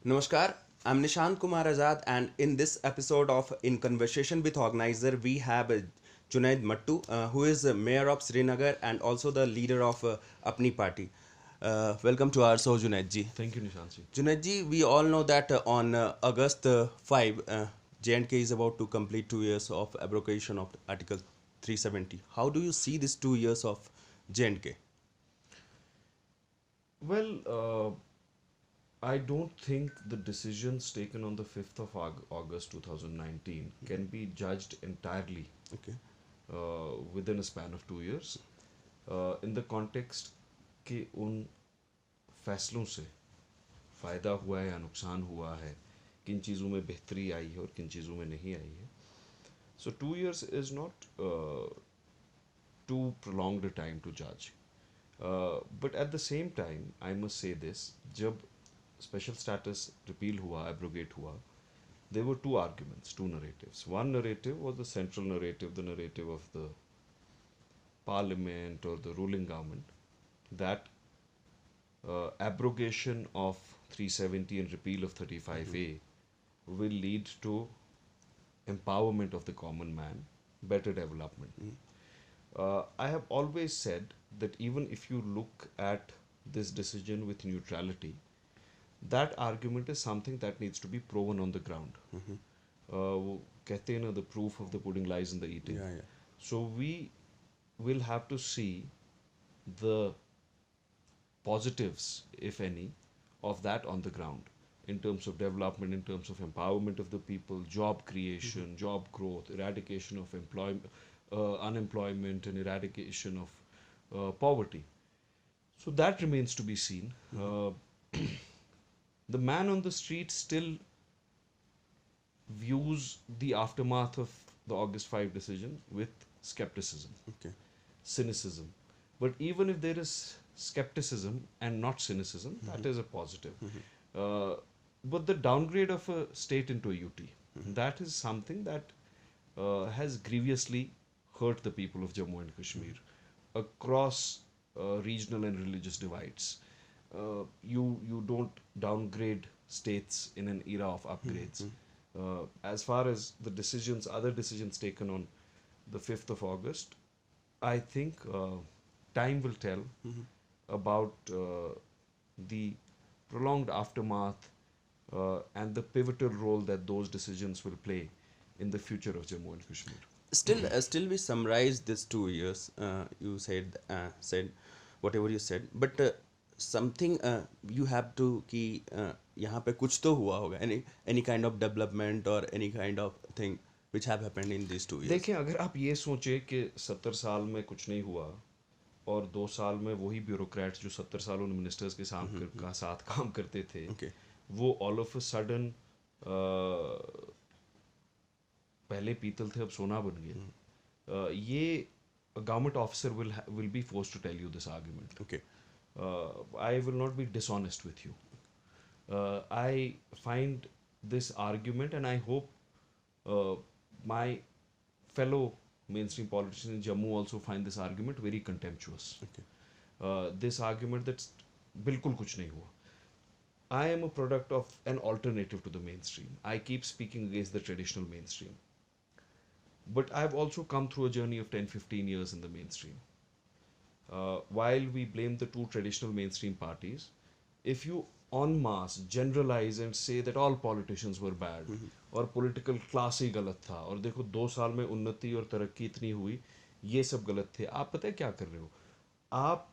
Namaskar, I'm Nishant Kumar Azad, and in this episode of In Conversation with Organizer, we have Junaid Mattu, who is Mayor of Srinagar and also the leader of Apni Party. Welcome to our show, Junaid ji. Thank you, Nishansi. Junaid ji, we all know that on August 5, J&K is about to complete 2 years of abrogation of Article 370. How do you see these 2 years of J&K? Well, I don't think the decisions taken on the 5th of August 2019 can be judged entirely Okay. within a span of 2 years. In the context कि उन फैसलों से फ़ायदा हुआ है या नुकसान हुआ है, किन चीज़ों में बेहतरी आई है और किन चीज़ों में नहीं आई है. So 2 years is not too prolonged a time to judge. But at the same time, I must say this: जब special status repeal हुआ, abrogate हुआ, there were two arguments, two narratives. One narrative was the central narrative, the narrative of the parliament or the ruling government, that abrogation of 370 and repeal of 35A will lead to empowerment of the common man, better development. I have always said that even if you look at this decision with neutrality, that argument is something that needs to be proven on the ground. वो कहते हैं ना, the proof of the pudding lies in the eating. Yeah, yeah. So we will have to see the positives, if any, of that on the ground in terms of development, in terms of empowerment of the people, job creation, job growth, eradication of unemployment, and eradication of poverty. So that remains to be seen. The man on the street still views the aftermath of the August 5 decision with skepticism, Okay. cynicism. But even if there is skepticism and not cynicism, that is a positive. But the downgrade of a state into a UT, that is something that has grievously hurt the people of Jammu and Kashmir across regional and religious divides. You don't downgrade states in an era of upgrades. As far as the decisions, other decisions taken on the 5th of August, I think time will tell about the prolonged aftermath and the pivotal role that those decisions will play in the future of Jammu and Kashmir. Still, we summarize this 2 years. You said whatever you said, but something you have to कि यहाँ पे कुछ तो हुआ होगा. Any kind of development or any kind of thing which have happened in these 2 years. देखें, अगर आप ये सोचें कि 70 साल में कुछ नहीं हुआ और 2 साल में वही ब्यूरोक्रेट्स जो 70 साल उन मिनिस्टर्स के साथ काम करते थे, Okay. वो ऑल ऑफ अ सडन पहले पीतल थे अब सोना बन गए. ये government officer will be force to tell you this argument. Okay. I will not be dishonest with you. I find this argument, and I hope my fellow mainstream politicians in Jammu also find this argument very contemptuous. Okay. This argument that बिल्कुल कुछ नहीं हुआ. I am a product of an alternative to the mainstream. I keep speaking against the traditional mainstream. But I've also come through a journey of 10-15 years in the mainstream. While we blame the two traditional mainstream parties, if you en masse generalize and say that all politicians were bad और political class ही गलत था और देखो 2 साल में उन्नति और तरक्की इतनी हुई, ये सब गलत थे, आप पता है क्या कर रहे हो? आप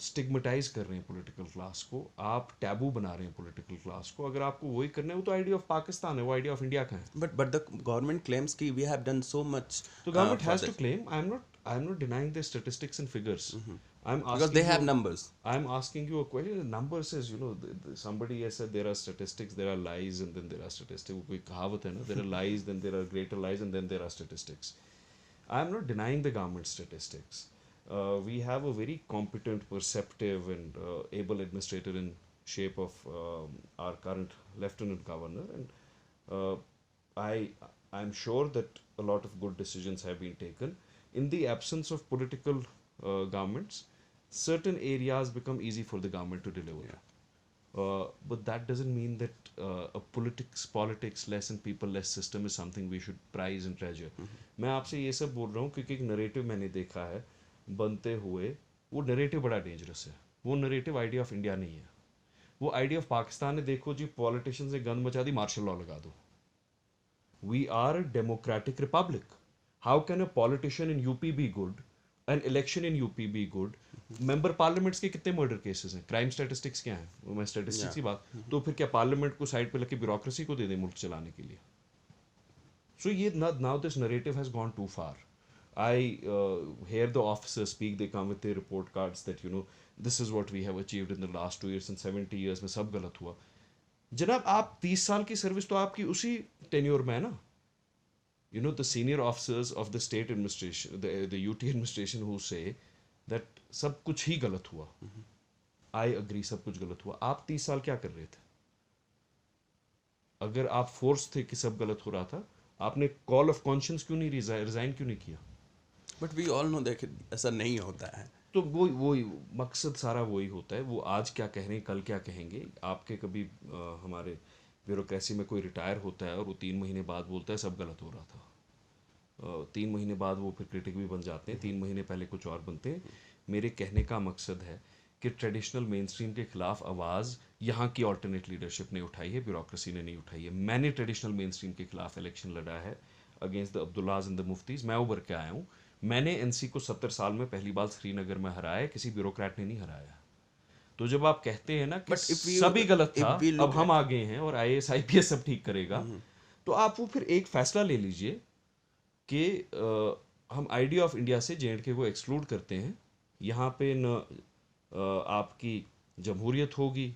स्टिग्मेटाइज कर रहे हैं पॉलिटिकल क्लास को, आप टैबू बना रहे हैं पॉलिटिकल क्लास को. अगर आपको वही करना है, वो तो आइडिया ऑफ पाकिस्तान है, वो आइडिया ऑफ इंडिया का है. But the government claims कि we have done so much. So government for has to this. claim. I'm not denying their statistics and figures. I'm asking Because they have you, numbers. I'm asking you a question. The number says, somebody has said there are statistics, there are lies, and then there are statistics. वो कोई कहावत है ना, there are lies, then there are greater lies, and then there are statistics. I'm not denying the government statistics. We have a very competent, perceptive, and able administrator in shape of our current lieutenant governor, and I'm sure that a lot of good decisions have been taken. In the absence of political governments, certain areas become easy for the government to deliver. Yeah. But that doesn't mean that a politics less and people less system is something we should prize and treasure. मैं आपसे ये सब बोल रहा हूँ क्योंकि एक narrative मैंने देखा है बनते हुए. वो नरेटिव बड़ा डेंजरस है. वो नरेटिव आइडिया ऑफ इंडिया नहीं है. वो आइडिया ऑफ पाकिस्तान है. देखो जी, पॉलिटिशियंस ने गंद मचा दी, मार्शल लॉ लगा दो. We are a democratic republic. How can a politician in UP be good? An election in UP be good? Member parliaments के कितने मर्डर केसेस हैं? क्राइम स्टैटिस्टिक्स क्या हैं? वो मैं स्टैटिस्टिक्स की बात. तो फिर क्या पार्लियामेंट को साइड पे लेके ब्यूरोक्रेसी को दे दें मुल्क चलाने के लिए? So now this narrative has gone too far. I hear the officers speak. They come with their report cards that this is what we have achieved in the last 2 years and 70 years में सब गलत हुआ. जनाब, आप 30 साल की service तो आपकी उसी टेन्योर में है ना. The senior officers of the state administration, the UT administration who say that सब कुछ ही गलत हुआ. I agree, सब कुछ गलत हुआ. आप 30 साल क्या कर रहे थे? अगर आप फोर्स थे कि सब गलत हो रहा था, आपने कॉल ऑफ कॉन्शियंस क्यों नहीं रिजाइन क्यों नहीं किया? बट वी ऑल नो देख ऐसा नहीं होता है. तो वही मकसद सारा वही होता है. वो आज क्या कह रहे हैं, कल क्या कहेंगे. आपके कभी हमारे ब्यूरोक्रेसी में कोई रिटायर होता है और वो 3 महीने बाद बोलता है सब गलत हो रहा था. 3 महीने बाद वो फिर क्रिटिक भी बन जाते हैं. 3 महीने पहले कुछ और बनते हैं. मेरे कहने का मकसद है कि ट्रेडिशनल मेन स्ट्रीम के खिलाफ आवाज़ यहाँ की ऑल्टरनेट लीडरशिप ने उठाई है, ब्यूरोक्रेसी ने नहीं उठाई है. मैंने ट्रेडिशनल मेन स्ट्रीम के खिलाफ इलेक्शन लड़ा है against the Abdullah's and the मुफ्तीज. मैं उभर के आया हूँ. मैंने एनसी को 70 साल में पहली बार श्रीनगर में हराया, किसी ब्यूरोक्रेट ने नहीं हराया. तो जब आप कहते हैं ना कि सभी गलत था, अब हम आ गए हैं और IAS IPS सब ठीक करेगा, तो आप वो फिर एक फैसला ले लीजिए कि हम आइडिया ऑफ इंडिया से JNK को एक्सक्लूड करते हैं. यहाँ पे न आपकी जमहूरियत होगी,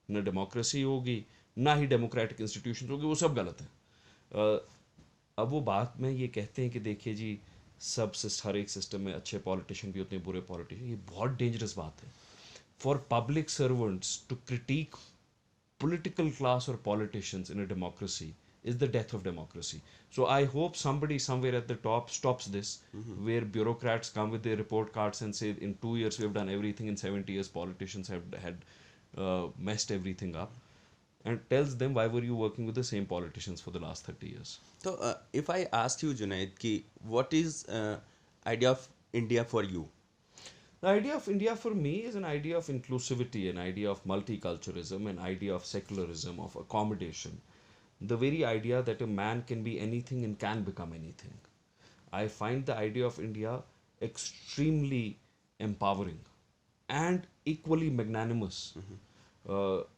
न डेमोक्रेसी होगी, ना ही डेमोक्रेटिक इंस्टीट्यूशन होगी. वो सब गलत है. अब वो बात में ये कहते हैं कि देखिए जी, सब हर एक सिस्टम में अच्छे पॉलिटिशियन भी होते हैं, बुरे पॉलिटिशियन. ये बहुत डेंजरस बात है. For public servants to critic political class or politicians in a democracy is the death of democracy. So I hope somebody somewhere at the top stops this, where bureaucrats come with their report cards and say in 2 years we have done everything, in 70 years politicians have had messed everything up, and tells them why were you working with the same politicians for the last 30 years. So if I ask you, Junaid, ki what is idea of India for you? The idea of India for me is an idea of inclusivity, an idea of multiculturalism, an idea of secularism, of accommodation. The very idea that a man can be anything and can become anything. I find the idea of India extremely empowering and equally magnanimous.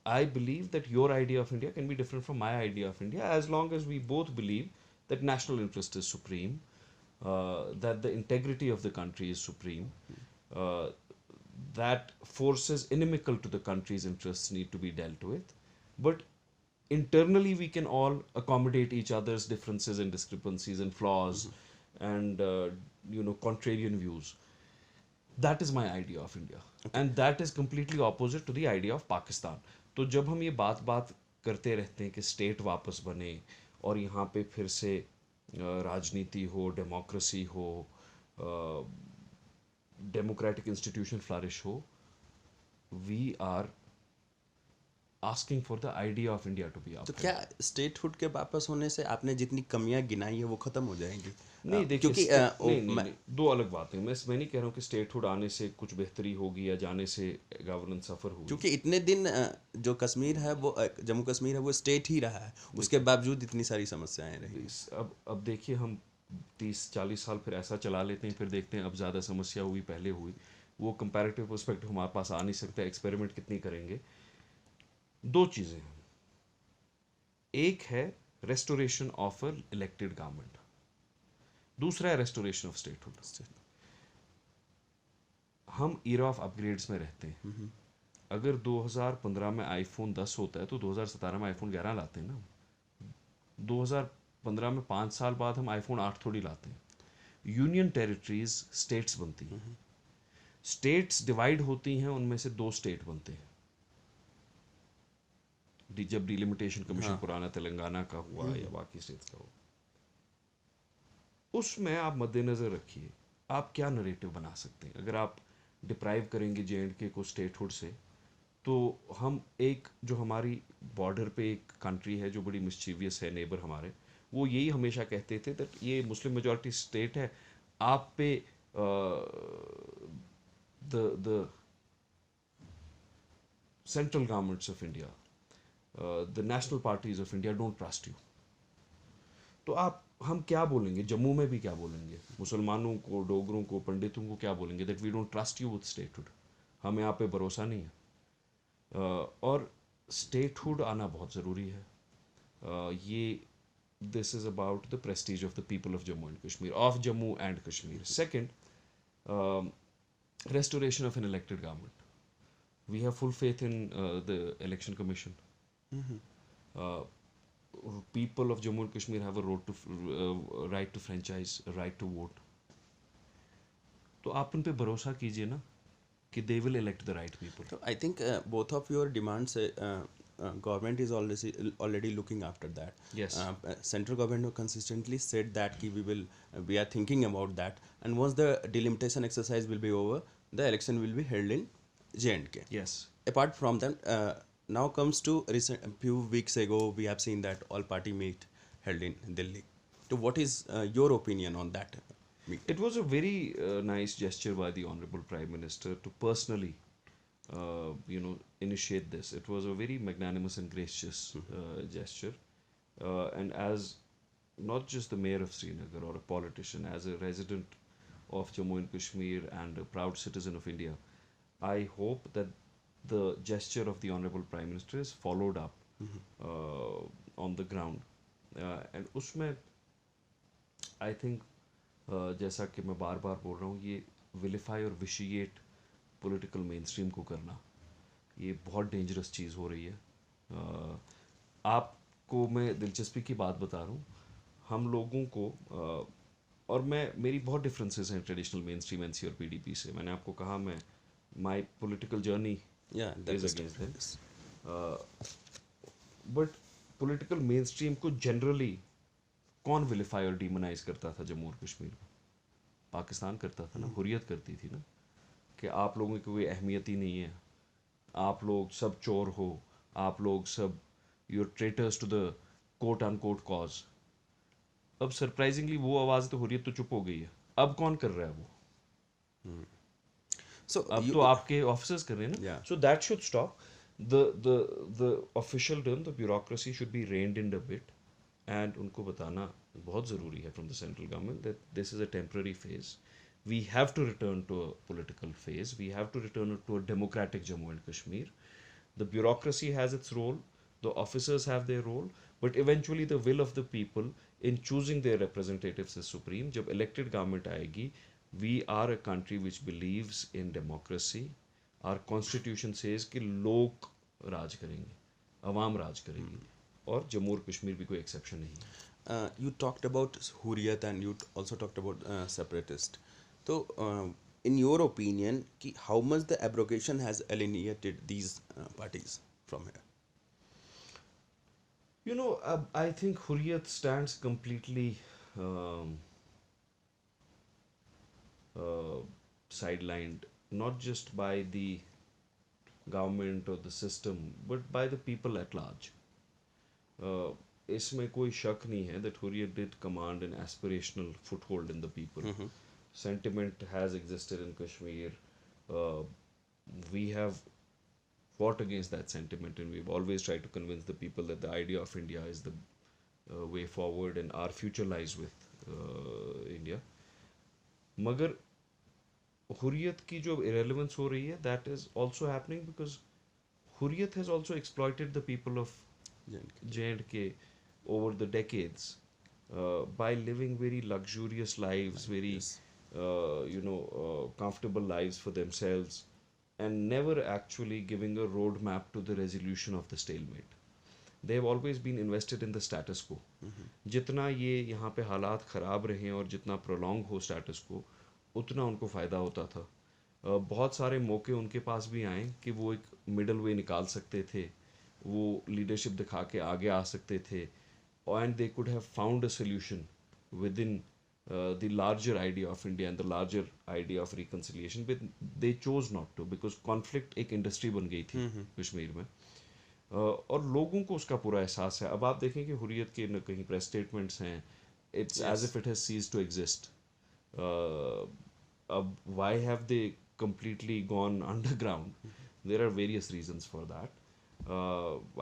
I believe that your idea of India can be different from my idea of India, as long as we both believe that national interest is supreme, that the integrity of the country is supreme. That forces inimical to the country's interests need to be dealt with, but internally we can all accommodate each other's differences and discrepancies and flaws and contrarian views. That is my idea of India, and that is completely opposite to the idea of Pakistan. तो जब हम ये बात करते रहते हैं कि state वापस बने और यहाँ पे फिर से राजनीति हो, डेमोक्रेसी हो, democratic institution flourish ho, we are asking for the idea of India to be up. तो क्या स्टेटहुड के वापस होने से आपने जितनी कमियां गिनाई है वो खत्म हो जाएंगी? नहीं देखिए, क्योंकि नहीं, दो अलग बातें. मैं नहीं कह रहा हूँ कि स्टेटहुड आने से कुछ बेहतरी होगी या जाने से गवर्नेंस सफर होगी. क्योंकि इतने दिन जो कश्मीर है वो जम्मू कश्मीर है वो स्टेट ही रहा है, उसके बावजूद इतनी सारी समस्याएं रही. अब देखिए, हम 30-40 साल फिर ऐसा चला लेते हैं, फिर देखते हैं अब ज़्यादा समस्या हुई, पहले हुई. वो कंपैरेटिव पर्सपेक्टिव हमारे पास आ नहीं सकता. एक्सपेरिमेंट कितनी करेंगे. 2 चीज़ें हैं. एक है restoration of a elected government, दूसरा है रेस्टोरेशन ऑफ स्टेटहुड. हम ईरा ऑफ अपग्रेड्स में रहते हैं. अगर 2015 में iPhone 10 होता है तो 2017 में iPhone 11 लाते हैं ना. 2015 में 5 साल बाद हम iPhone 8 थोड़ी लाते हैं. यूनियन टेरिटरीज स्टेट्स बनती हैं. स्टेट्स डिवाइड होती हैं, उनमें से 2 स्टेट बनते हैं. जब डिलिमिटेशन कमीशन पुराना तेलंगाना का हुआ या बाकी स्टेट्स का हुआ, उसमें आप मद्देनजर रखिए आप क्या नरेटिव बना सकते हैं. अगर आप डिप्राइव करेंगे JNK को स्टेटहुड से, तो हम एक जो हमारी बॉर्डर पे एक कंट्री है जो बड़ी मिस्चीवियस है, नेबर हमारे, वो यही हमेशा कहते थे दैट ये मुस्लिम मेजॉरिटी स्टेट है, आप पे the central governments of India, the national parties of India don't trust you. तो आप हम क्या बोलेंगे, जम्मू में भी क्या बोलेंगे, मुसलमानों को, डोगरों को, पंडितों को क्या बोलेंगे that we don't trust you with statehood, हमें आप पे भरोसा नहीं है। और स्टेटहुड आना बहुत ज़रूरी है। ये this is about the Prestige of the people of Jammu and Kashmir, of Jammu and Kashmir. Second, restoration of an elected government. We have full faith in the election commission. Uh, people of Jammu and Kashmir have a right to franchise, a right to vote. तो आप उन पे भरोसा कीजिए ना कि they will elect the right people. So I think both of your demands, government is already looking after that. Yes. Central government consistently said that we are thinking about that, and once the delimitation exercise will be over, the election will be held in J&K. Yes. Apart from that, now comes to a few weeks ago, we have seen that all party meet held in Delhi. So what is your opinion on that meet? It was a very nice gesture by the Honorable Prime Minister to personally, initiate this. It was a very magnanimous and gracious gesture. And as not just the mayor of Srinagar or a politician, as a resident of Jammu and Kashmir and a proud citizen of India, I hope that the gesture of the Honorable Prime Minister is followed up on the ground. And उसमें I think जैसा कि मैं बार बार बोल रहा हूँ, ये विलिफाई और vitiate political main stream को करना, ये बहुत डेंजरस चीज़ हो रही है। आपको मैं दिलचस्पी की बात बता रहा हूँ, हम लोगों को और मेरी बहुत डिफरेंसेस हैं ट्रेडिशनल मेन स्ट्रीम एनसी और पीडीपी से। मैंने आपको कहा मैं my political journey is against this, but political main stream को जनरली कौन विलिफाई और डीमोनाइज करता था जम्मू और कश्मीर में? पाकिस्तान करता था ना, हुर्रियत करती थी ना, कि आप लोगों की कोई अहमियत ही नहीं है, आप लोग सब चोर हो, आप लोग सब your traitors to the quote unquote cause. अब सरप्राइजिंगली वो आवाज़ तो हुर्रियत तो चुप हो गई है, अब कौन कर रहा है वो? So अब तो आपके ऑफिसर्स कर रहे हैं ना। So that should stop. The official term, the bureaucracy should be reined in a bit, and उनको बताना बहुत ज़रूरी है from the central government that this is a temporary phase, we have to return to a political phase, we have to return to a democratic Jammu and Kashmir. The bureaucracy has its role, the officers have their role, but eventually the will of the people in choosing their representatives is supreme. जब elected government आएगी, we are a country which believes in democracy. Our constitution says कि लोग राज करेंगे, अवाम राज करेगी, और जम्मू और कश्मीर भी कोई exception नहीं है। You talked about Hurriyat and you also talked about separatist. So, in your opinion, how much the abrogation has alienated these parties from here? I think Hurriyat stands completely sidelined, not just by the government or the system, but by the people at large. इसमें कोई शक नहीं है that Hurriyat did command an aspirational foothold in the people. Sentiment has existed in Kashmir. We have fought against that sentiment, and we've always tried to convince the people that the idea of India is the way forward and our future lies with India. मगर हुर्रियत की जो irrelevance हो रही है, that is also happening because Hurriyat has also exploited the people of J&K over the decades by living very luxurious lives, very comfortable lives for themselves, and never actually giving a roadmap to the resolution of the stalemate. They have always been invested in the status quo. जितना ये यहाँ पे हालात ख़राब रहे और जितना prolong हो स्टेटस को, उतना उनको फ़ायदा होता था। बहुत सारे मौके उनके पास भी आए कि वो एक मिडल वे निकाल सकते थे, वो लीडरशिप दिखा के आगे आ सकते थे, and they could have found a solution with in the larger idea of India and the larger idea of reconciliation, but they chose not to because conflict एक इंडस्ट्री बन गई थी कश्मीर में. और लोगों को उसका पूरा एहसास है. अब आप देखें कि हुर्रियत के न कहीं प्रेस स्टेटमेंट्स हैं, it's as Yes. If it has cease to exist. अब why have they completely gone underground? There are various reasons for that.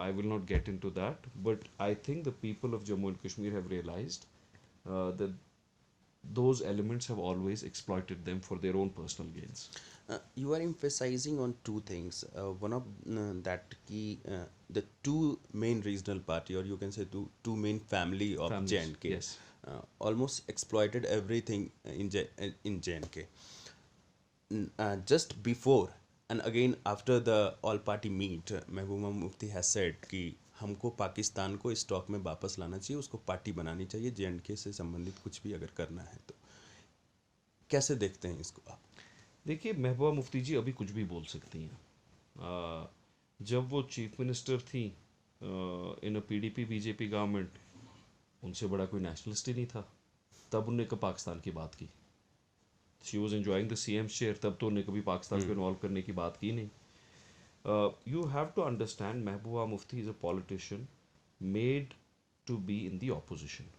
I will not get into that, but I think the people of Jammu and Kashmir have realized that those elements have always exploited them for their own personal gains. You are emphasizing on two things. One of that key, the two main regional party, or you can say two main family of Families, J&K, yes. almost exploited everything in J&K. Just before and again after the all party meet, Mehbooba Mufti has said कि हमको पाकिस्तान को इस talk में वापस लाना चाहिए, उसको party बनानी चाहिए, J&K से संबंधित कुछ भी अगर करना है तो. कैसे देखते हैं इसको आप? देखिए, महबूबा मुफ्ती जी अभी कुछ भी बोल सकती हैं. जब वो चीफ मिनिस्टर थी इन अ पीडीपी बीजेपी गवर्नमेंट, उनसे बड़ा कोई नेशनलिस्ट ही नहीं था. तब उनने कब पाकिस्तान की बात की? She was enjoying the CM chair, तब तो उन्हें कभी पाकिस्तान को इन्वॉल्व करने की बात की नहीं. You have to understand, Mehbooba Mufti is a politician made to be in the opposition.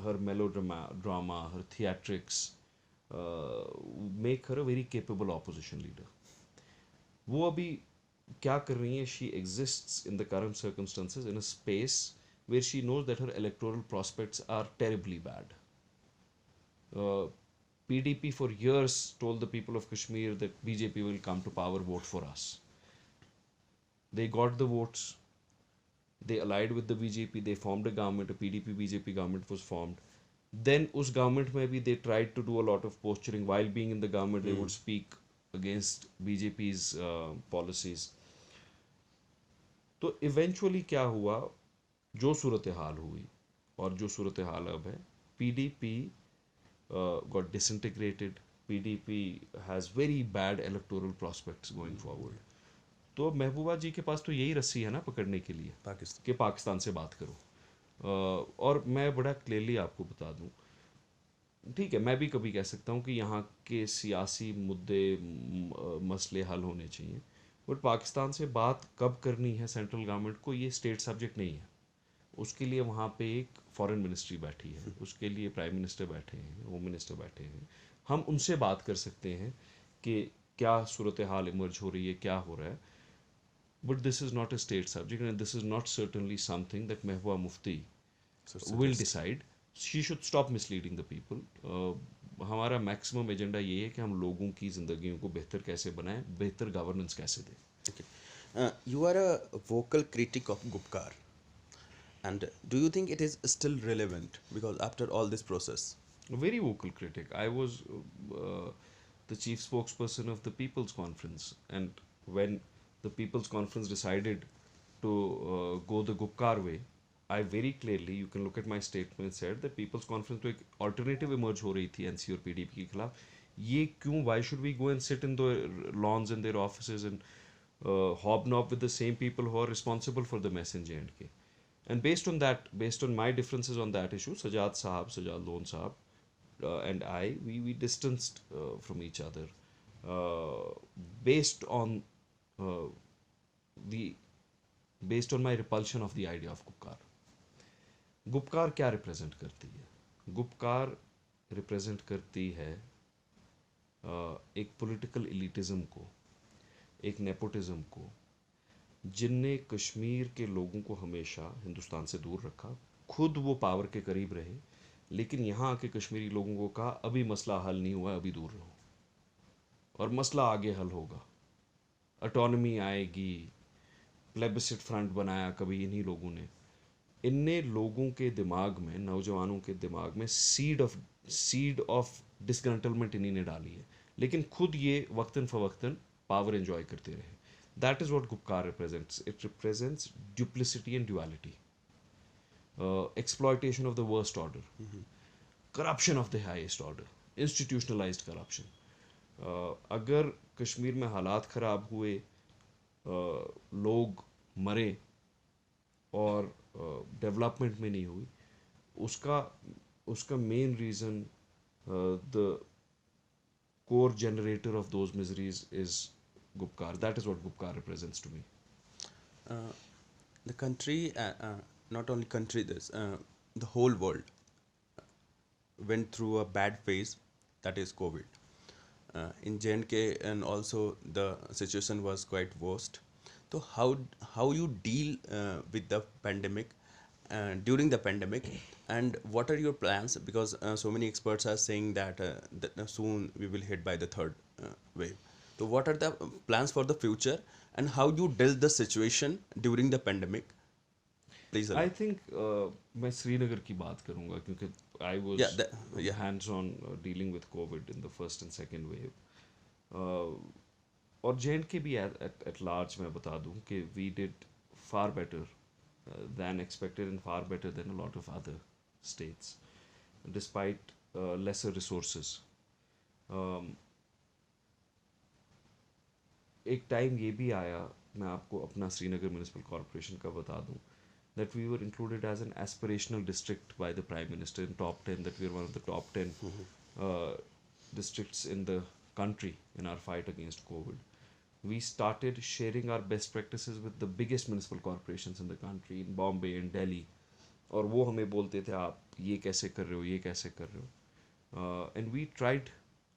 Her melodrama, her theatrics make her a very capable opposition leader. वो अभी क्या कर रही हैं? She exists in the current circumstances in a space where she knows that her electoral prospects are terribly bad. PDP for years told the people of Kashmir that BJP will come to power, vote for us. They got the votes. They allied with the BJP. They formed a government. A PDP BJP government was formed. Then उस government में भी they tried to do a lot of posturing. While being in the government, they would speak against BJP's policies. तो eventually क्या हुआ? जो सूरत हाल हुई और जो सूरत हाल अब है, PDP got disintegrated. PDP has very bad electoral prospects going forward. तो महबूबा जी के पास तो यही रस्सी है ना पकड़ने के लिए पाकिस्तान कि पाकिस्तान से बात करो. और मैं बड़ा क्लियरली आपको बता दूं, ठीक है, मैं भी कभी कह सकता हूं कि यहाँ के सियासी मुद्दे मसले हल होने चाहिए, बट पाकिस्तान से बात कब करनी है सेंट्रल गवर्नमेंट को, ये स्टेट सब्जेक्ट नहीं है. उसके लिए वहाँ पे एक फॉरेन मिनिस्ट्री बैठी है, उसके लिए प्राइम मिनिस्टर बैठे हैं, होम मिनिस्टर बैठे हैं. हम उनसे बात कर सकते हैं कि क्या सूरत हाल इमर्ज हो रही है, क्या हो रहा है. But this is not a state subject, and this is not certainly something that Mehbooba Mufti will decide. She should stop misleading the people. हमारा मैक्सिमम एजेंडा ये है कि हम लोगों की ज़िंदगियों को बेहतर कैसे बनाएं, बेहतर गवर्नेंस कैसे दें. Okay. You are a vocal critic of Gupkar, and do you think it is still relevant because after all this process? A very vocal critic. I was the chief spokesperson of the People's Conference, and when the People's Conference decided to go the Gupkar way, I very clearly, you can look at my statement, said that People's Conference तो एक alternative emerge हो रही थी NC और PDP के खिलाफ. ये क्यों? Why should we go and sit in the lawns in their offices and hobnob with the same people who are responsible for the mess in J&K? And based on that, based on my differences on that issue, Sajad Lone Sahab, and we distanced from each other based on the based on my repulsion of the idea of Gupkar. Gupkar क्या represent करती है? Gupkar represent करती है एक political elitism को, एक nepotism को, जिनने कश्मीर के लोगों को हमेशा हिंदुस्तान से दूर रखा. खुद वो पावर के करीब रहे, लेकिन यहाँ आके कश्मीरी लोगों को कहा अभी मसला हल नहीं हुआ, अभी दूर रहो और मसला आगे हल होगा. ऑटोनमी आएगी, प्लेबिसिट फ्रंट बनाया कभी इन्हीं लोगों ने. इनने लोगों के दिमाग में, नौजवानों के दिमाग में सीड ऑफ डिसकंटलमेंट इन्हीं ने डाली है, लेकिन खुद ये वक्तन फवक्तन पावर एंजॉय करते रहे. That is what Gupkar represents. It represents duplicity and duality, exploitation of the worst order, corruption of the highest order, institutionalised corruption. अगर कश्मीर में हालात ख़राब हुए, लोग मरे और डेवलपमेंट में नहीं हुई, उसका main reason The core generator of those miseries is Gupkar. That is what Gupkar represents to me. Uh, the country, not only country, this the whole world went through a bad phase, that is COVID. In JNK, and also the situation was quite worst. So how you deal with the pandemic during the pandemic, and what are your plans? Because so many experts are saying that soon we will hit by the third wave. So what are the plans for the future, and how you dealt the situation during the pandemic? Please I allow. think मैं श्रीनगर की बात करूंगा क्योंकि I was Yeah, yeah. hands on dealing with COVID in the first and second wave. Uh, और JNK भी at large मैं बता दूं कि we did far better than expected and far better than a lot of other states despite lesser resources. Um, एक time ये भी आया, मैं आपको अपना श्रीनगर म्यूनिसिपल कॉरपोरेशन का बता दूं, that we were included as an aspirational district by the Prime Minister in top 10, that we are one of the top 10 uh, districts in the country in our fight against COVID. We started sharing our best practices with the biggest municipal corporations in the country, in Bombay, in Delhi. और वो हमें बोलते थे आप ये कैसे कर रहे हो, ये कैसे कर रहे हो. And we tried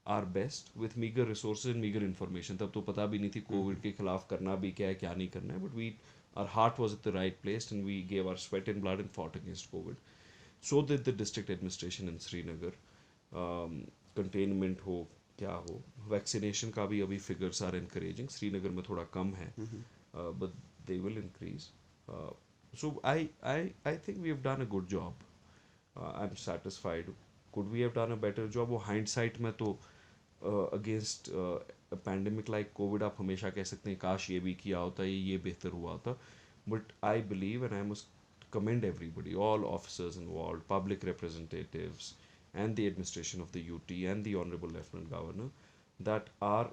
our best with meager resources and meager information. तब तो पता भी नहीं थी कोविड के खिलाफ करना भी क्या है क्या नहीं करना है, but we our heart was at the right place and we gave our sweat and blood and fought against COVID. So did the district administration in Srinagar. Containment हो क्या हो, वैक्सीनेशन का भी अभी फिगर्स आर encouraging. श्रीनगर में थोड़ा कम है, but they will increase. So I think we have done a good job. I'm satisfied. Could we have done a better job? वो hindsight में तो against a pandemic like COVID आप हमेशा कह सकते हैं काश ये भी किया होता, ये बेहतर हुआ होता. But I believe, and I must commend everybody, all officers involved, public representatives, and the administration of the UT and the Honorable Lieutenant Governor, that our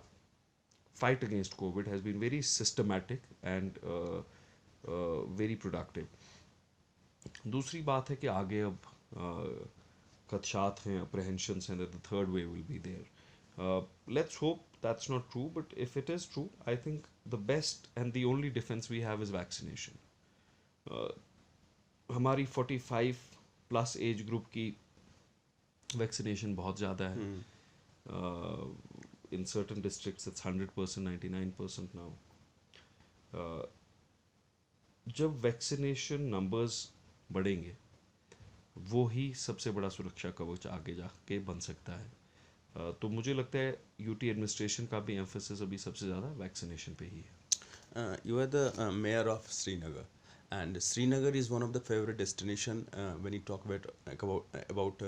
fight against COVID has been very systematic and very productive. दूसरी बात है कि आगे अब खदशात हैं, apprehensions हैं that the third wave will be there. Let's hope that's not true, but if it is true, I think the best and the only defense we have is vaccination. हमारी 45 plus age group की vaccination बहुत ज़्यादा है. In certain districts it's 100%, 99% now. जब vaccination numbers बढ़ेंगे वो ही सबसे बड़ा सुरक्षा कवच आगे जाके बन सकता है. तो मुझे लगता है यूटी एडमिनिस्ट्रेशन का भी एम्फेसिस अभी सबसे ज़्यादा वैक्सीनेशन पे ही है. You are the mayor of Srinagar, and Srinagar is one of the favorite destination when you talk about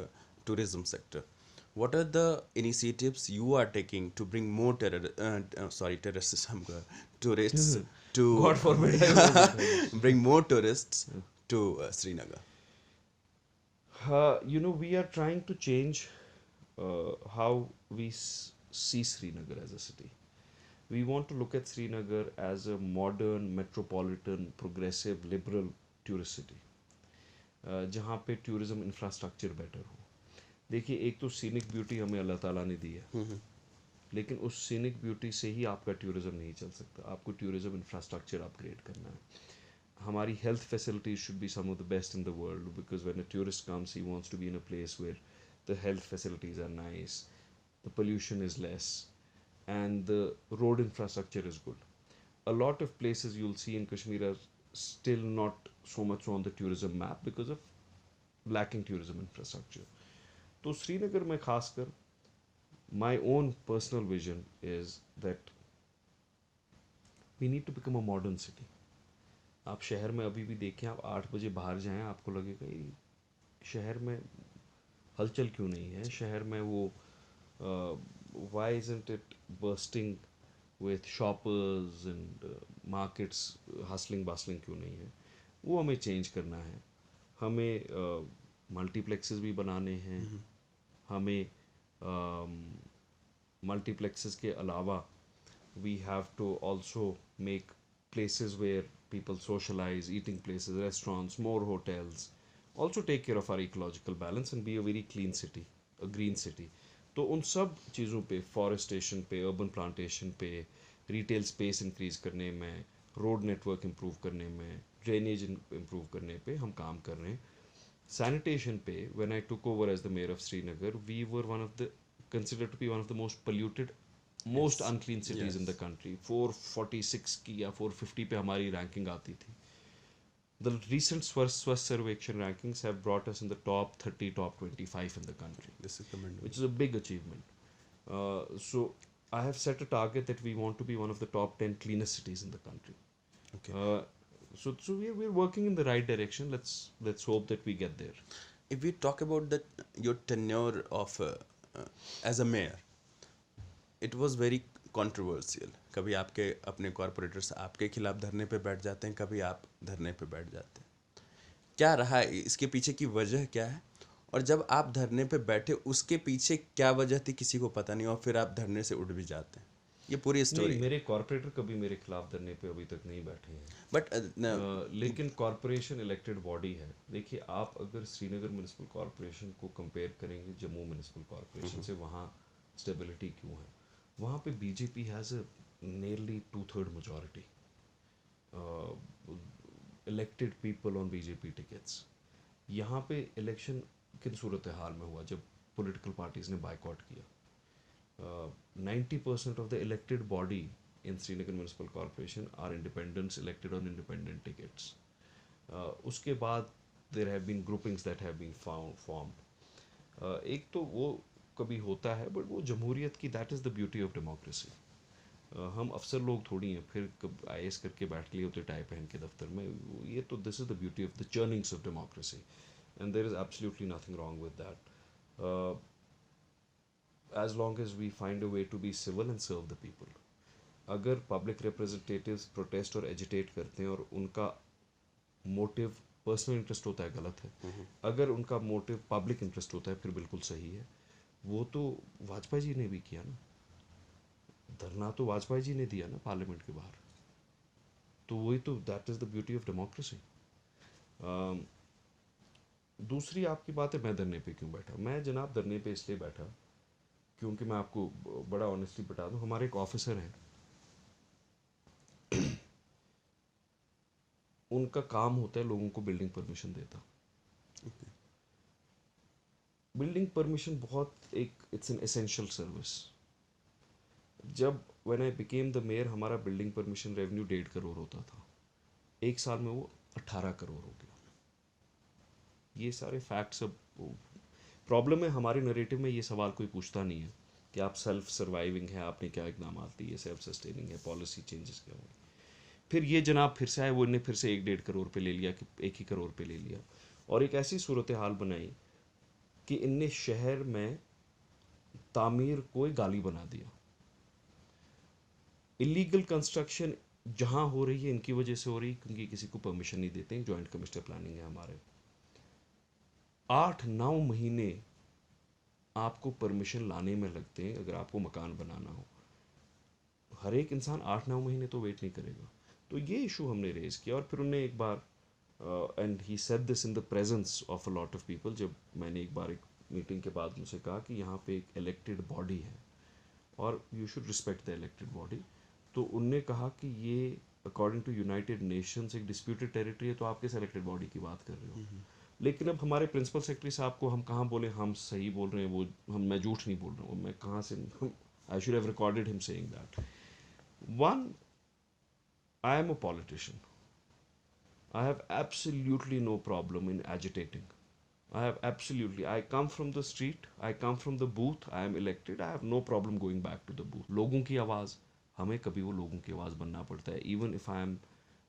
tourism sector. What are the initiatives you are taking to bring more tourists to God forbid I was it. bring more tourists to Srinagar? We are trying to change how we see Srinagar as a city. We want to look at Srinagar as a modern, metropolitan, progressive, liberal tourist city. जहाँ पे tourism infrastructure better हो. देखिए, एक तो scenic beauty हमें अल्लाह ताला ने दी है, लेकिन उस सीनिक ब्यूटी से ही आपका टूरिज्म नहीं चल सकता. आपको टूरिज्म इंफ्रास्ट्रक्चर अपग्रेड करना है. हमारी health facilities should be some of the best in the world, because when a tourist comes he wants to be in a place where the health facilities are nice, the pollution is less, and the road infrastructure is good. A lot of places you'll see in Kashmir are still not so much on the tourism map because of lacking tourism infrastructure. तो श्रीनगर में खासकर my own personal vision is that we need to become a modern city. आप शहर में अभी भी देखें, आप 8 बजे बाहर जाएं, आपको लगेगा ये शहर में हलचल क्यों नहीं है, शहर में वो why isn't it bursting with shoppers and markets hustling bustling क्यों नहीं है. वो हमें चेंज करना है. हमें मल्टीप्लेक्सेस भी बनाने हैं. हमें मल्टीप्लेक्सेस के अलावा we have to also make places where people socialize, eating places, restaurants, more hotels, also take care of our ecological balance and be a very clean city, a green city. तो उन सब चीज़ों पे, forestation पे, urban plantation पे, retail space increase करने में, road network improve करने में, ड्रेनेज इम्प्रूव करने पे हम काम कर रहे हैं. Sanitation पे, when I took over as the mayor of Srinagar, we were considered to be one of the most polluted, most Yes. unclean cities in the Yes. country. 446 की या 450 पे हमारी रैंकिंग आती थी. The recent Swasth Sarvekshan rankings have brought us in the top 30, top 25 in the country, This is commendable. which is a big achievement. So I have set a target that we want to be one of the top 10 cleanest cities in the country. Okay. So we're working in the right direction. Let's hope that we get there. If we talk about that, your tenure of as a mayor, it was very controversial. कभी आपके अपने corporators आपके खिलाफ धरने पे बैठ जाते हैं, कभी आप धरने पे बैठ जाते हैं. क्या रहा है इसके पीछे की वजह क्या है, और जब आप धरने पे बैठे उसके पीछे क्या वजह थी किसी को पता नहीं, और फिर आप धरने से उठ भी जाते हैं. ये पूरी स्टोरी नहीं, है. मेरे कॉरपोरेटर कभी मेरे खिलाफ धरने पे अभी तक नहीं बैठे हैं. बट लेकिन कॉरपोरेशन इलेक्टेड बॉडी है. देखिए, आप अगर श्रीनगर म्यूनिसिपल कॉरपोरेशन को कंपेयर करेंगे जम्मू म्यूनिसिपल कॉरपोरेशन से, वहाँ स्टेबिलिटी क्यों है? वहाँ पे BJP has a nearly 2/3 majority. Elected people on BJP tickets. यहाँ पे इलेक्शन किन सूरत हाल में हुआ जब पॉलिटिकल पार्टीज ने बाइकआउट किया? 90% of the elected body in Srinagar Municipal Corporation are independents elected on independent tickets. उसके बाद there have been groupings that have been formed. एक तो वो कभी होता है, बट वो जमहूरियत की, that is the beauty of democracy. हम अफसर लोग थोड़ी हैं फिर कब IAS करके बैठ लिए होते टाई पहन के दफ्तर में. ये तो this is the beauty of the churnings of democracy, and there is absolutely nothing wrong with that. as long as we find a way to be civil and serve the people. अगर public representatives protest और agitate करते हैं और उनका motive personal interest होता है, गलत है. अगर उनका मोटिव पब्लिक इंटरेस्ट होता है, फिर बिल्कुल सही है. वो तो वाजपेयी जी ने भी किया ना. धरना तो वाजपेयी जी ने दिया ना पार्लियामेंट के बाहर. तो वही तो, that is the beauty of democracy. दूसरी आपकी बात है मैं धरने पे क्यों बैठा. मैं जनाब धरने पे इसलिए बैठा क्योंकि मैं आपको बड़ा ऑनेस्टली बता दूं, हमारे एक ऑफिसर हैं, उनका काम होता है लोगों को बिल्डिंग परमिशन देता. बिल्डिंग परमिशन बहुत एक, इट्स एन एसेंशियल सर्विस. जब when I became the mayor, हमारा बिल्डिंग परमिशन रेवेन्यू 1.5 करोड़ होता था. एक साल में वो 18 करोड़ हो गया. ये सारे फैक्ट्स. अब प्रॉब्लम है हमारे नरेटिव में, ये सवाल कोई पूछता नहीं है कि आप सेल्फ सर्वाइविंग है, आपने क्या इकदाम लिए, सेल्फ सस्टेनिंग है, पॉलिसी चेंजेस क्या होंगे. फिर ये जनाब फिर से आए, वो ने फिर से 1.5 करोड़ पे ले लिया कि 1 ही करोड़ पे ले लिया, और एक ऐसी सूरत हाल बनाई कि इनने शहर में तामीर को एक गाली बना दिया. इलीगल कंस्ट्रक्शन जहाँ हो रही है इनकी वजह से हो रही, क्योंकि किसी को परमिशन नहीं देते हैं. जॉइंट कमिश्नर प्लानिंग है हमारे. 8-9 महीने आपको परमिशन लाने में लगते हैं अगर आपको मकान बनाना हो. हर एक इंसान 8-9 महीने तो वेट नहीं करेगा. तो ये इशू हमने रेज किया, और फिर उन्हें एक बार, and he said this in the presence of a lot of people, जब मैंने एक बार एक मीटिंग के बाद उनसे कहा कि यहाँ पे एक इलेक्टेड बॉडी है और you should respect the elected body. तो उनने कहा कि ये अकॉर्डिंग टू यूनाइटेड नेशंस एक डिस्प्यूटेड टेरिटरी है, तो आप किस इलेक्टेड बॉडी की बात कर रहे हो. लेकिन अब हमारे प्रिंसिपल सेक्रेटरी साहब को हम कहाँ बोले हम सही बोल रहे हैं, वो मैं झूठ नहीं बोल रहा हूँ. मैं कहाँ से, I should have recorded him saying that. One, I am a politician. I have absolutely no problem in agitating. I come from the street, I come from the booth, I am elected, I have no problem going back to the booth. लोगों की आवाज़, हमें कभी वो लोगों की आवाज़ बनना पड़ता है. Even if I am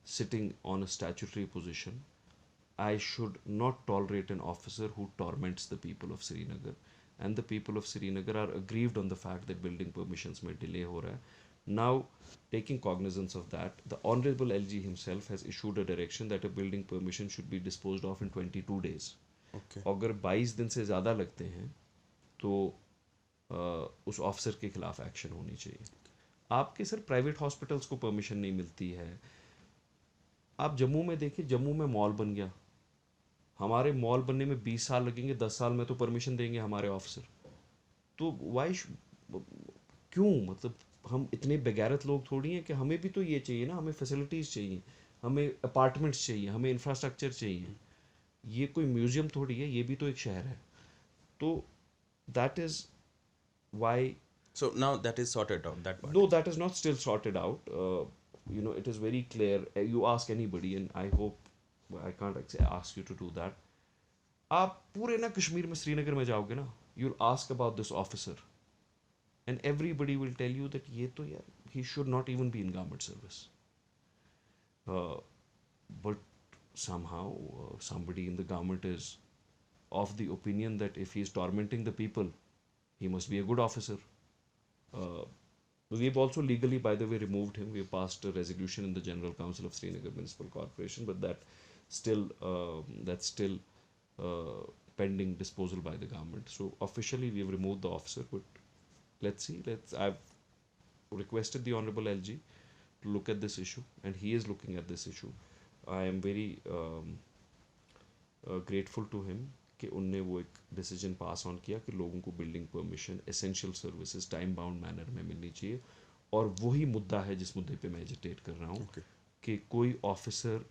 sitting on a statutory position, I should not tolerate an officer who torments the people of Srinagar. And the people of Srinagar are aggrieved on the fact that building permissions में delay हो रहा है. Now, taking cognizance of that, the Honorable LG himself has issued a direction that a building permission should be disposed of in 22 days. Okay. अगर 22 दिन से ज़्यादा लगते हैं तो उस ऑफिसर के खिलाफ एक्शन होनी चाहिए. आपके सर प्राइवेट हॉस्पिटल्स को परमिशन नहीं मिलती है. आप जम्मू में देखिए, जम्मू में मॉल बन गया. हमारे मॉल बनने में 20 साल लगेंगे, 10 साल में तो परमिशन देंगे हमारे ऑफिसर. तो वाई क्यों, मतलब हम इतने बेगैरत लोग थोड़ी हैं कि हमें भी तो ये चाहिए ना, हमें फैसिलिटीज़ चाहिए, हमें अपार्टमेंट्स चाहिए, हमें इंफ्रास्ट्रक्चर चाहिए। ये कोई म्यूज़ियम थोड़ी है, ये भी तो एक शहर है। तो that is why, So now that is sorted out, that part no, is. that is not still sorted out. You know, it is very clear. You ask anybody, and I hope I can't ask you to do that. आप पूरे ना कश्मीर में, श्रीनगर में जाओगे ना, you'll ask about this officer, and everybody will tell you that ये तो यार, he should not even be in government service. Uh, but somehow somebody in the government is of the opinion that if he is tormenting the people, he must be a good officer. Uh, we've also legally, by the way, removed him. We passed a resolution in the General Council of Srinagar Municipal Corporation, but that's still pending disposal by the government. So officially, we've removed the officer, but let's see. I've requested the Honorable LG to look at this issue, and he is looking at this issue. I am very grateful to him कि उनने वो एक decision pass on किया कि लोगों को building permission, essential services time bound manner में मिलनी चाहिए। और वही मुद्दा है जिस मुद्दे पे मैं एजिटेट कर रहा हूँ, Okay. कि कोई ऑफिसर,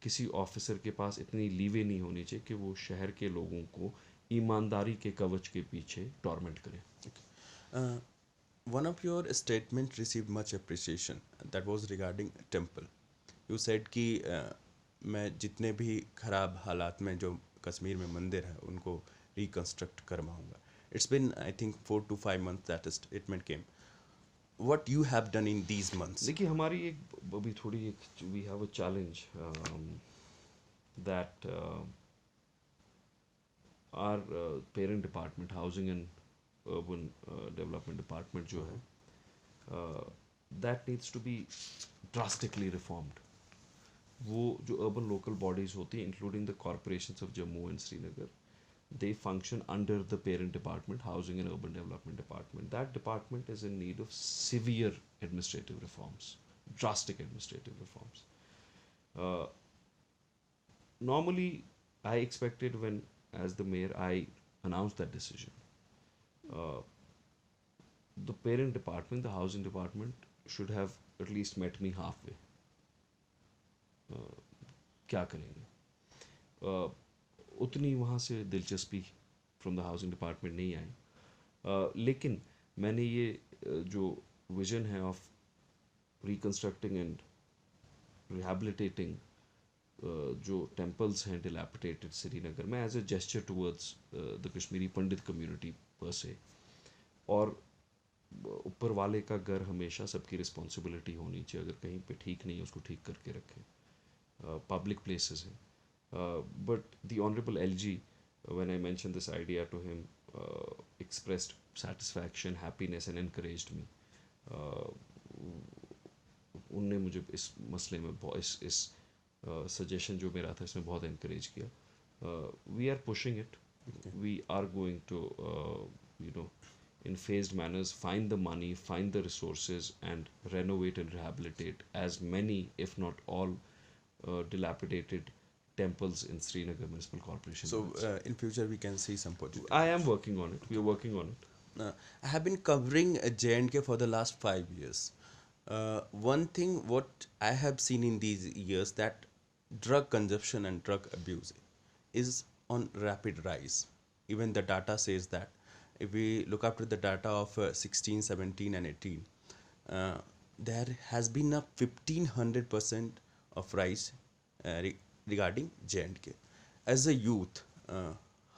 किसी ऑफिसर के पास इतनी लीवे नहीं होनी चाहिए कि वो शहर के लोगों को ईमानदारी के कवच के पीछे टॉर्मेंट करे। Uh, One of your statement received much appreciation. That was regarding temple. You said कि मैं जितने भी खराब हालात में जो कश्मीर में मंदिर है उनको रिकंस्ट्रक्ट करवाऊंगा. It's been I think 4 to 5 months that statement came. What you have done in these months? देखिए, हमारी एक अभी थोड़ी एक, we have a challenge that are parent department, housing and urban development department जो है, that needs to be drastically reformed. वो जो अर्बन लोकल बॉडीज़ होती हैं, including the corporations of Jammu and Srinagar, they function under the parent department, housing and urban development department. That department is in need of severe administrative reforms, drastic administrative reforms. uh, Normally, I expected, when as the mayor I announced that decision, uh, the parent department, the housing department, should have at least met me halfway. क्या करेंगे, उतनी वहाँ से दिलचस्पी from the housing department नहीं आई। लेकिन मैंने ये जो विजन है ऑफ रिकंस्ट्रक्टिंग एंड रिहैबिलिटेटिंग जो टेम्पल्स हैं डिलैपिडेटेड श्रीनगर में, as a gesture towards the Kashmiri Pandit community per se, और ऊपर वाले का घर हमेशा सबकी रिस्पॉन्सिबिलिटी होनी चाहिए, अगर कहीं पे ठीक नहीं है उसको ठीक करके रखें, पब्लिक प्लेसेस हैं। But the Honorable LG, when I mentioned this idea to him, expressed satisfaction, happiness, and encouraged me. उनने मुझे इस मसले में इस सजेशन जो मेरा था इसमें बहुत encourage किया। We are pushing it. We are going to, in phased manners, find the money, find the resources, and renovate and rehabilitate as many, if not all, dilapidated temples in Srinagar Municipal Corporation. So limits. in future we can see some positive. I am working on it. We are working on it. I have been covering J&K for the last 5 years. One thing what I have seen in these years, that drug consumption and drug abuse is on rapid rise. Even the data says that. If we look after the data of 16, 17 and 18, there has been a 1500% of rise regarding J&K. As a youth,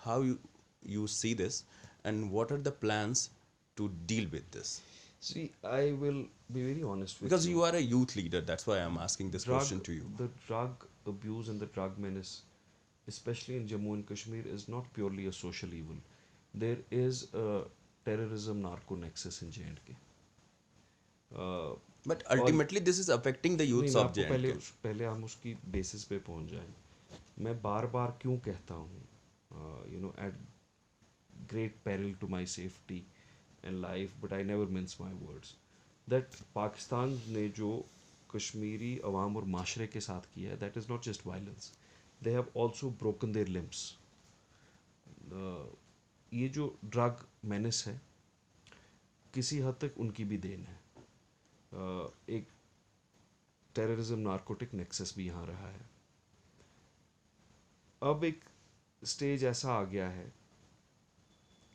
how you see this, and what are the plans to deal with this? See, I will be very honest with Because you are a youth leader, that's why I'm asking this question to you. The drug abuse and the drug menace, especially in Jammu and Kashmir, is not purely a social evil. There is a terrorism narco nexus in J&K. But ultimately this is affecting the youths मैं of आपको J&K. पहले हम उसकी basis पे पहुंच जाएं। मैं बार बार क्यों कहता हूँ, at great peril to my safety and life, but I never mince my words, that Pakistan ने जो कश्मीरी अवाम और माशरे के साथ किया है, that is not just violence, they have also broken their limbs. ये जो ड्रग मेनेस है, किसी हद तक उनकी भी देन है। एक टेररिज्म नार्कोटिक नेक्सस भी यहाँ रहा है। अब एक स्टेज ऐसा आ गया है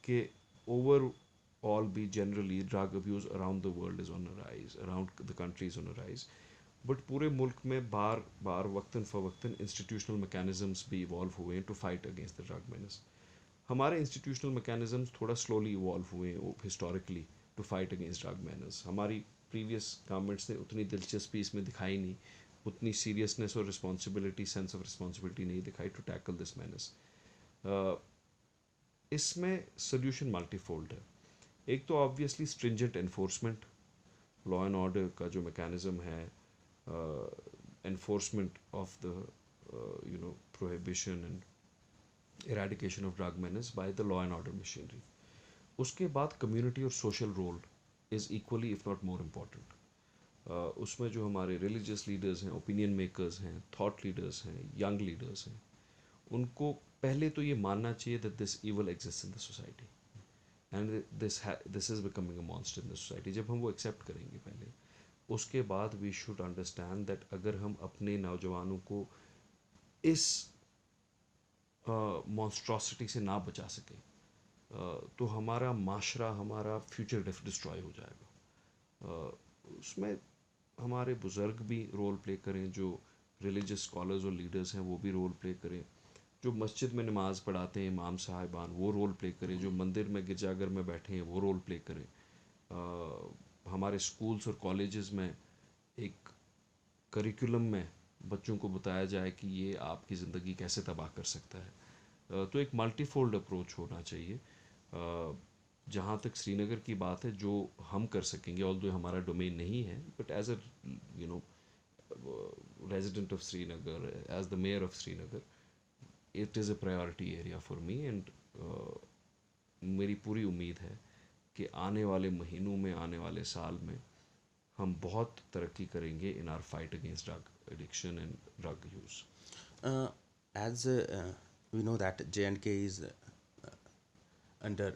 कि over all be generally drug abuse around the world is on a rise, around the country is on a rise, but पूरे मुल्क में बार बार वक्तन फ़वक्तन इंस्टीट्यूशनल मैकेनिज़म्स भी इवॉल्व हुए हैं to fight against the drug menace. हमारे इंस्टीट्यूशनल मैकेनिज़म्स थोड़ा स्लोली इवॉल्व हुए हैं historically to fight against drug menace. हमारी प्रीवियस गवर्नमेंट्स ने उतनी दिलचस्पी इसमें दिखाई नहीं, उतनी सीरियसनेस और रिस्पॉन्सिबिलिटी, सेंस ऑफ रिस्पॉन्सिबिलिटी नहीं दिखाई टू टैकल दिस मेनेस। इसमें सोल्यूशन मल्टीफोल्ड है। एक तो obviously stringent enforcement, law and order का जो मैकेनिज़्म है, enforcement of the prohibition and eradication of drug menace by the law and order machinery. उसके बाद कम्युनिटी और social role is equally if not more important. उसमें जो हमारे religious leaders हैं, ओपिनियन मेकर्स हैं, थॉट लीडर्स हैं, यंग लीडर्स हैं, उनको पहले तो ये मानना चाहिए that this evil exist in the society and this is becoming a monster in the society. जब हम वो एक्सेप्ट करेंगे पहले, उसके बाद वी शुड अंडरस्टैंड दैट अगर हम अपने नौजवानों को इस मॉन्स्ट्रॉसिटी से ना बचा सके तो हमारा माशरा, हमारा फ्यूचर डिस्ट्रॉय हो जाएगा। उसमें हमारे बुज़ुर्ग भी रोल प्ले करें, जो रिलीजियस स्कॉलर्स और लीडर्स हैं वो भी रोल प्ले करें, जो मस्जिद में नमाज पढ़ाते हैं इमाम साहिबान वो रोल प्ले करें, जो मंदिर में गिरजाघर में बैठे हैं वो रोल प्ले करें। हमारे स्कूल्स और कॉलेजेस में एक करिकुलम में बच्चों को बताया जाए कि ये आपकी ज़िंदगी कैसे तबाह कर सकता है। तो एक मल्टीफोल्ड अप्रोच होना चाहिए। जहाँ तक श्रीनगर की बात है, जो हम कर सकेंगे, ऑल दो हमारा डोमेन नहीं है, but as a you know resident of Srinagar, as the mayor of Srinagar, it is a priority area for me and मेरी पूरी उम्मीद है कि आने वाले महीनों में, आने वाले साल में हम बहुत तरक्की करेंगे इन are fight against drug addiction and drug use. As we know that J&K is under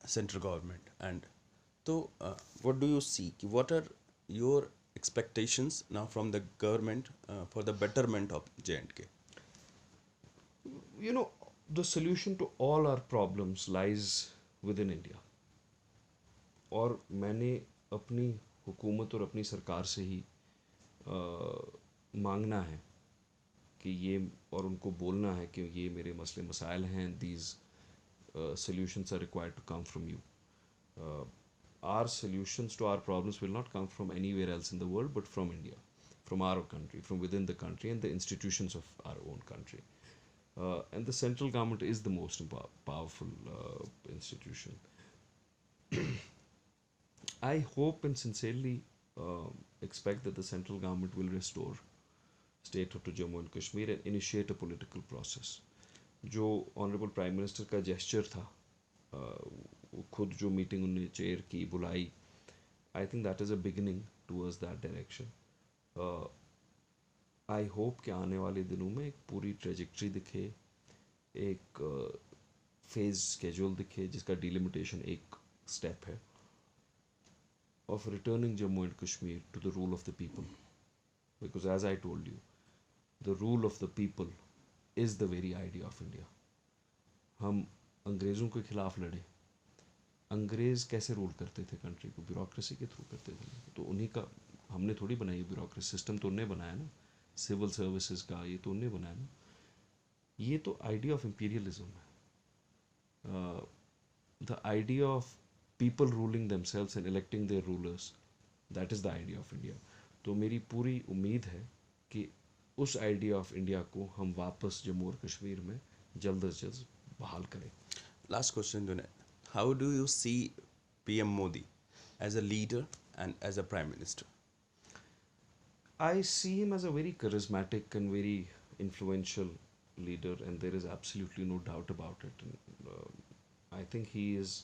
central government, and so what do you see? What are your expectations now from the government for the betterment of J&K? You know, the solution to all our problems lies within India. और मैंने अपनी हुकूमत और अपनी सरकार से ही मांगना है कि ये, और उनको बोलना है कि ये मेरे मसले मसाइल हैं, these solutions are required to come from you. Our solutions to our problems will not come from anywhere else in the world but from India, from our country, from within the country and the institutions of our own country. And the central government is the most powerful institution. I hope and sincerely expect that the central government will restore statehood to Jammu and Kashmir and initiate a political process. जो honourable prime minister का gesture था, वो खुद जो meeting उन्होंने chair की, बुलाई, I think that is a beginning towards that direction. I hope कि आने वाले दिनों में एक पूरी ट्रेजेक्ट्री दिखे, एक फेज स्केड्यूल दिखे जिसका डिलिमिटेशन एक स्टेप है of returning Jammu and Kashmir to the rule of the people. Because as I told you, the rule of the people is the very idea of India. हम अंग्रेज़ों के खिलाफ लड़े, अंग्रेज़ कैसे रूल करते थे कंट्री को? ब्यूरोक्रेसी के थ्रू करते थे। तो उन्हीं का हमने थोड़ी बनाई ब्यूरोक्रेसी, सिस्टम तो उन्हें बनाया ना, सिविल सर्विसेज का, ये तो उन्हें बनाया ना। ये तो आइडिया ऑफ इम्पीरियलिज्म है, the idea of people ruling themselves and electing their rulers, that is the idea of India. तो मेरी पूरी उम्मीद है कि उस आइडिया ऑफ इंडिया को हम वापस जम्मू और कश्मीर में जल्द अज जल्द बहाल करें। Last question, Junaid. How do you see PM Modi as a leader and as a prime minister? I see him as a very charismatic and very influential leader, and there is absolutely no doubt about it. And, I think he is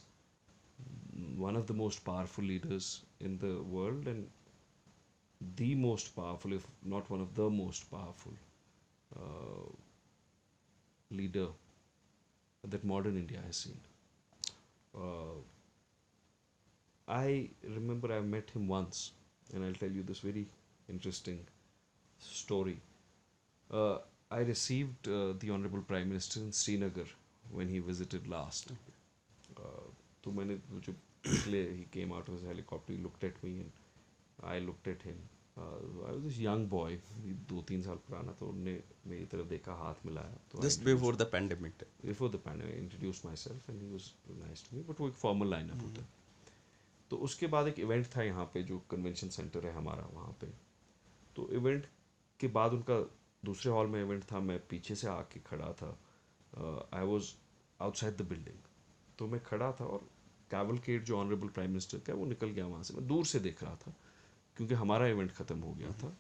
one of the most powerful leaders in the world and the most powerful, if not one of the most powerful leader that modern India has seen. I remember I met him once, and I'll tell you this very interesting story. Uh, I received the Honorable Prime Minister in Srinagar when he visited last. तो मैंने वो जो निकले, he came out of his helicopter, he looked at me and I looked at him. I was this young boy, 2-3 साल पुराना, तो उनने मेरी तरफ देखा, हाथ मिलाया, तो I Just before the pandemic. before the pandemic I introduced myself and he was nice to me, but वो एक formal lineup होता है. तो उसके बाद एक इवेंट था यहाँ पे, जो कन्वेंशन सेंटर है हमारा वहाँ पे. तो इवेंट के बाद उनका दूसरे हॉल में इवेंट था, मैं पीछे से आके खड़ा था. I was outside the building. तो मैं खड़ा था और कैवलकेड जो ऑनरेबल प्राइम मिनिस्टर का, वो निकल गया वहाँ से. मैं दूर से देख रहा था क्योंकि हमारा इवेंट ख़त्म हो गया था.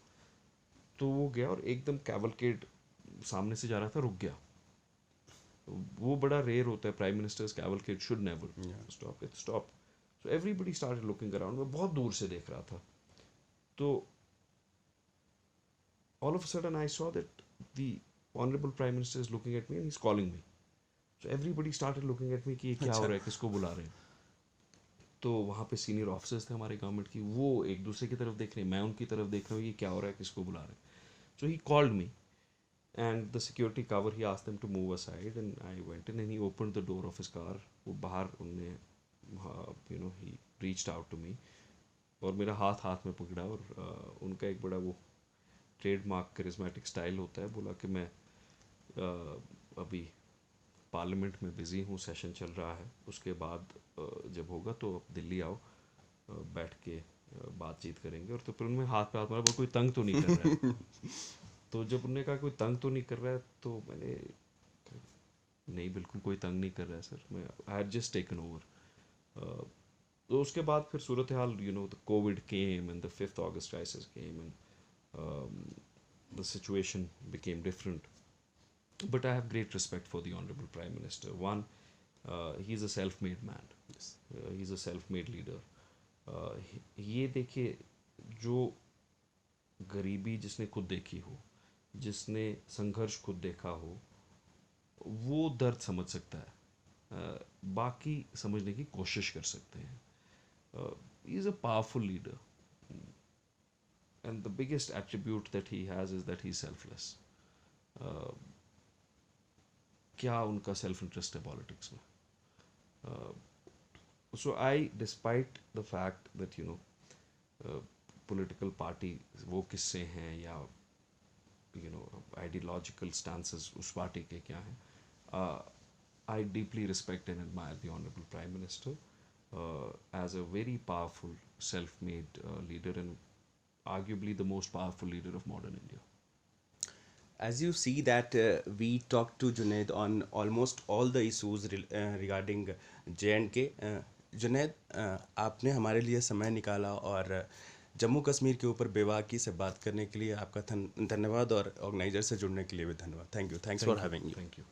तो वो गया और एकदम कैवलकेड सामने से जा रहा था, रुक गया. वो बड़ा रेयर होता है, prime ministers cavalcade should never stop. It stop. So everybody started looking around. मैं बहुत दूर से देख रहा था. तो all of a sudden I saw that the honorable prime minister is looking at me and he's calling me. So everybody started looking at me कि ये क्या हो रहा है, किसको बुला रहे हैं. तो वहाँ पे सीनियर ऑफिसर्स थे हमारे गवर्नमेंट की, वो एक दूसरे की तरफ देख रहे हैं, मैं उनकी तरफ देख रहा हूँ, ये क्या हो रहा है, किसको बुला रहे हैं. So he called me and the security cover, he asked them to move aside and I went in and he opened the door of his car. वो बाहर उनने he reached out to me और मेरा हाथ में पकड़ा और उनका एक बड़ा वो ट्रेडमार्क करिज्मेटिक स्टाइल होता है. बोला कि मैं अभी पार्लियामेंट में बिज़ी हूँ, सेशन चल रहा है, उसके बाद जब होगा तो आप दिल्ली आओ, बैठ के बातचीत करेंगे. और तो फिर उनमें हाथ पे हाथ मारा, कोई तंग तो नहीं कर रहा है. तो जब उन्होंने कहा कोई तंग तो नहीं कर रहा है, तो मैंने नहीं, बिल्कुल कोई तंग नहीं कर रहा है सर, मैं I had just taken over. तो उसके बाद फिर सूरत हाल, the covid came and the 5th August crisis came and the situation became different. But I have great respect for the Honorable Prime Minister. One, he's a self-made man. Yes. He's a self-made leader. ये देखिए, जो गरीबी जिसने खुद देखी हो, जिसने संघर्ष खुद देखा हो, वो दर्द समझ सकता है. बाकी समझने की कोशिश कर सकते हैं. He is a powerful leader. And the biggest attribute that he has is that he's selfless. क्या उनका सेल्फ इंटरेस्ट है पॉलिटिक्स में. So I, despite the fact that political party वो किससे हैं या आइडियोलॉजिकल स्टांसेस उस पार्टी के क्या हैं, I deeply respect and admire the honourable prime minister as a very powerful self made leader and arguably the most powerful leader of modern India. As you see that we talked to Junaid on almost all the issues regarding J&K. Junaid, आपने हमारे लिए समय निकाला और जम्मू कश्मीर के ऊपर बेबाकी से बात करने के लिए आपका धन्यवाद, और ऑर्गेनाइजर से जुड़ने के लिए भी धन्यवाद. Thank you. Thanks for having you. Thank you.